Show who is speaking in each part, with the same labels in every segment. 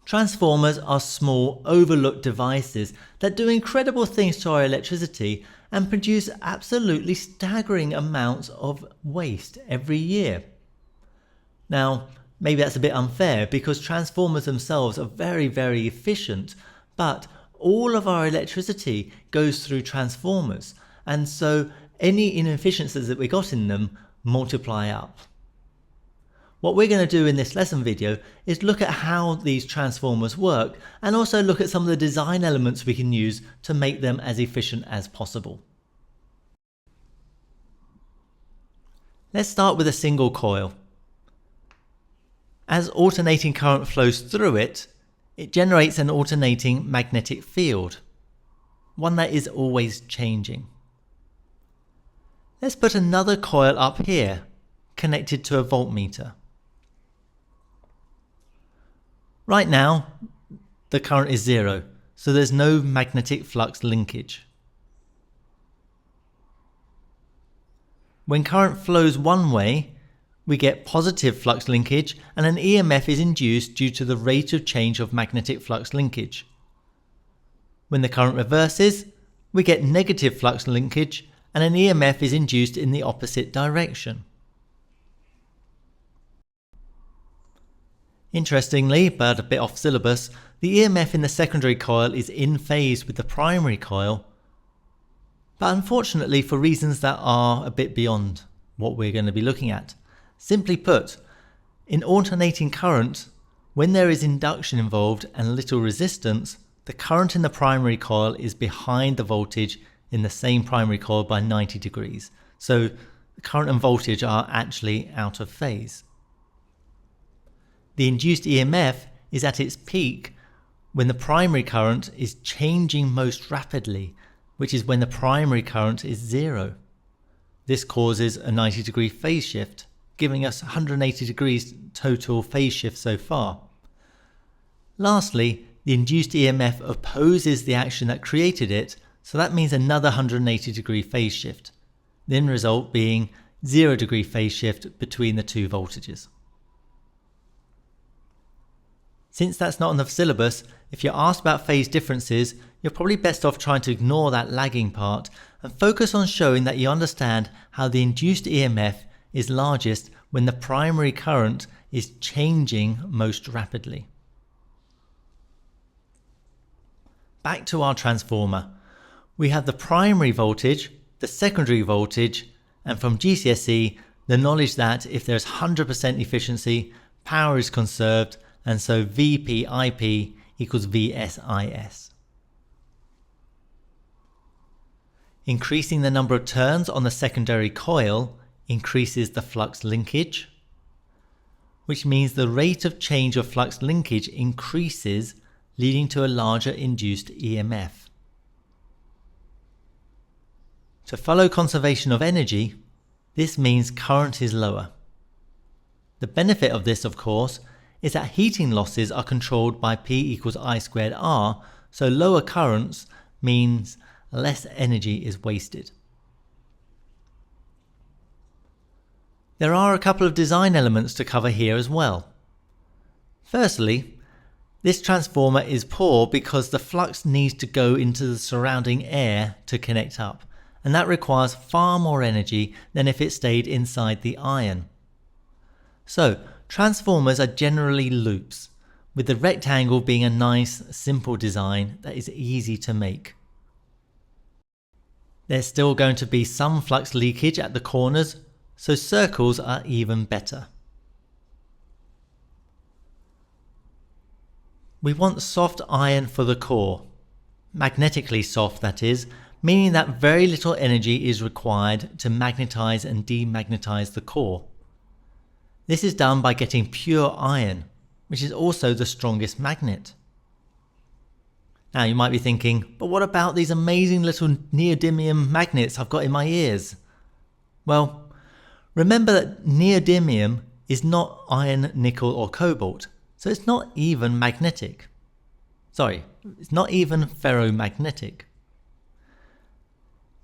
Speaker 1: Transformers are small, overlooked devices that do incredible things to our electricity and produce absolutely staggering amounts of waste every year. Now, maybe that's a bit unfair because transformers themselves are very, very efficient, but all of our electricity goes through transformers, and so any inefficiencies that we got in them multiply up. What we're going to do in this lesson video is look at how these transformers work and also look at some of the design elements we can use to make them as efficient as possible. Let's start with a single coil. As alternating current flows through it, it generates an alternating magnetic field, one that is always changing. Let's put another coil up here, connected to a voltmeter. Right now, the current is zero, so there's no magnetic flux linkage. When current flows one way, we get positive flux linkage and an EMF is induced due to the rate of change of magnetic flux linkage. When the current reverses, we get negative flux linkage and an EMF is induced in the opposite direction. Interestingly, but a bit off syllabus, the EMF in the secondary coil is in phase with the primary coil, but unfortunately for reasons that are a bit beyond what we're going to be looking at. Simply put, in alternating current, when there is induction involved and little resistance, the current in the primary coil is behind the voltage in the same primary coil by 90 degrees. So the current and voltage are actually out of phase. The induced EMF is at its peak when the primary current is changing most rapidly, which is when the primary current is zero. This causes a 90-degree phase shift, giving us 180 degrees total phase shift so far. Lastly, the induced EMF opposes the action that created it, so that means another 180-degree phase shift. The end result being 0-degree phase shift between the two voltages. Since that's not on the syllabus, if you're asked about phase differences, you're probably best off trying to ignore that lagging part and focus on showing that you understand how the induced EMF is largest when the primary current is changing most rapidly. Back to our transformer. We have the primary voltage, the secondary voltage, and from GCSE, the knowledge that if there's 100% efficiency, power is conserved, and so VPIP equals VSIS. Increasing the number of turns on the secondary coil increases the flux linkage, which means the rate of change of flux linkage increases, leading to a larger induced EMF. To follow conservation of energy, this means current is lower. The benefit of this, of course, is that heating losses are controlled by P equals I squared R, so lower currents means less energy is wasted. There are a couple of design elements to cover here as well. Firstly, this transformer is poor because the flux needs to go into the surrounding air to connect up, and that requires far more energy than if it stayed inside the iron. So, transformers are generally loops, with the rectangle being a nice, simple design that is easy to make. There's still going to be some flux leakage at the corners, so circles are even better. We want soft iron for the core, magnetically soft that is, meaning that very little energy is required to magnetize and demagnetize the core. This is done by getting pure iron, which is also the strongest magnet. Now you might be thinking, but what about these amazing little neodymium magnets I've got in my ears? Well, remember that neodymium is not iron, nickel or cobalt, so it's not even magnetic. Sorry, it's not even ferromagnetic.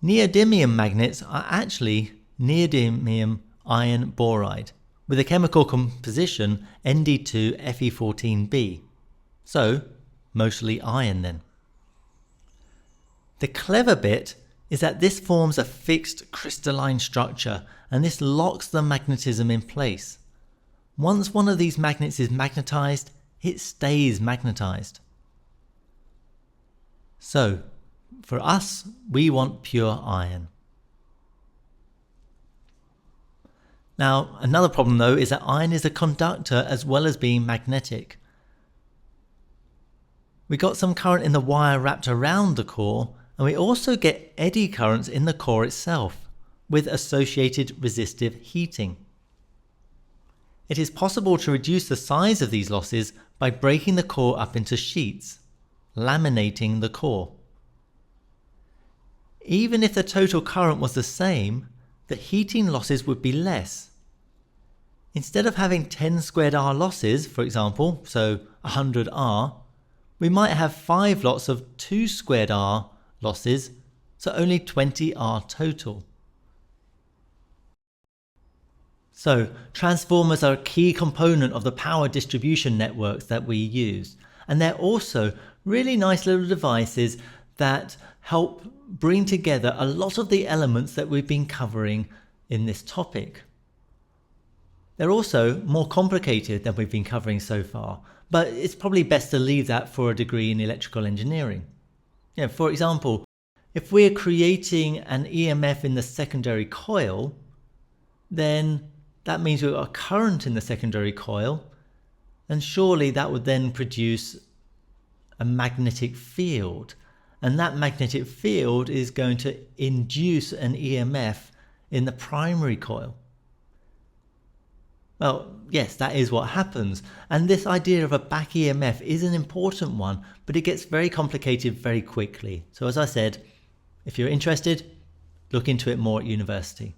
Speaker 1: Neodymium magnets are actually neodymium iron boride, with a chemical composition Nd2Fe14b. So, mostly iron then. The clever bit is that this forms a fixed crystalline structure, and this locks the magnetism in place. Once one of these magnets is magnetized, it stays magnetized. So, for us, we want pure iron. Now, another problem though is that iron is a conductor as well as being magnetic. We got some current in the wire wrapped around the core, and we also get eddy currents in the core itself, with associated resistive heating. It is possible to reduce the size of these losses by breaking the core up into sheets, laminating the core. Even if the total current was the same, the heating losses would be less. Instead of having 10 squared R losses, for example, so 100 R, we might have 5 lots of 2 squared R losses, so only 20 R total. So, transformers are a key component of the power distribution networks that we use, and they're also really nice little devices that help bring together a lot of the elements that we've been covering in this topic. They're also more complicated than we've been covering so far, but it's probably best to leave that for a degree in electrical engineering. For example, if we're creating an EMF in the secondary coil, then that means we've got a current in the secondary coil, and surely that would then produce a magnetic field, and that magnetic field is going to induce an EMF in the primary coil. Well, yes, that is what happens, and this idea of a back EMF is an important one, but it gets very complicated very quickly. So as I said, if you're interested, look into it more at university.